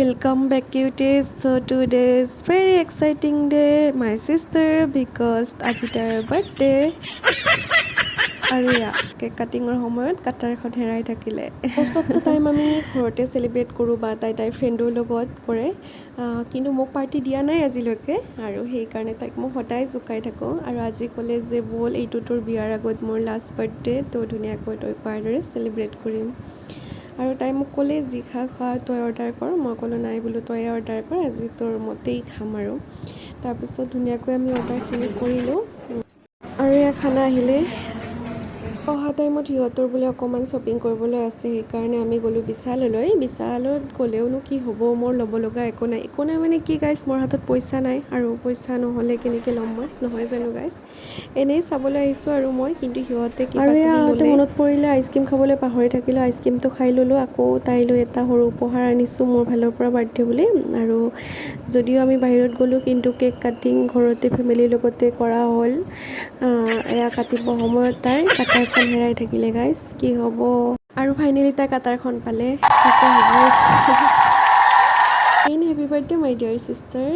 Welcome back cuties. So today is very exciting day my sister because আজি তাইৰ birthday আৰু cake কাটিঙৰ সময়ত কাটাৰখন হেৰাই থাকিলে most of the time আমি ঘৰতে সেলিব্ৰেট কৰোঁ বা তাইৰ ফ্ৰেণ্ডৰ লগত কৰে কিন্তু মোক পাৰ্টি দিয়া নাই আজিলৈকে আৰু সেই কাৰণে তাইক মই সদায় জুকাই থাকোঁ আৰু আজি ক'লে যে বল এইটো তোৰ বিয়াৰ আগত মোৰ লাষ্ট বাৰ্থডে তো ধুনীয়াকৈ তই কোৱাৰ দৰে সেলিব্ৰেট কৰিম আৰু তাই মোক ক'লে যি খা তই অৰ্ডাৰ কৰ মই ক'লোঁ নাই বোলো তই অৰ্ডাৰ কৰ আজি তোৰ মতেই খাম আৰু তাৰপিছত ধুনীয়াকৈ আমি অৰ্ডাৰখিনি কৰিলোঁ আৰু খানা আহিলে অহা টাইমত সিহঁতৰ বোলে অকণমান শ্বপিং কৰিবলৈ আছে সেইকাৰণে আমি গ'লোঁ বিশালত গ'লেওনো কি হ'ব মোৰ ল'ব লগা একো নাই মানে কি গাইছ মোৰ হাতত পইচা নাই আৰু পইচা নহ'লে কেনেকৈ ল'ম মই নহয় জানো গাইছ এনেই চাবলৈ আহিছোঁ আৰু মই কিন্তু সিহঁতে আৰু মনত পৰিলে আইচক্ৰীম খাবলৈ পাহৰি থাকিলোঁ আইচক্ৰীমটো খাই ল'লোঁ আকৌ তাইলৈ এটা সৰু উপহাৰ আনিছোঁ মোৰ ফালৰ পৰা বাৰ্থডে বুলি আৰু যদিও আমি বাহিৰত গ'লোঁ কিন্তু কেক কাটিং ঘৰতে ফেমিলিৰ লগতে কৰা হ'ল কাটিব সময়ত তাই কাটাৰখন হেৰাই থাকিলে গাইছ কি হ'ব আৰু ফাইনেলি তাই কাটাৰখন পালে happy birthday my dear sister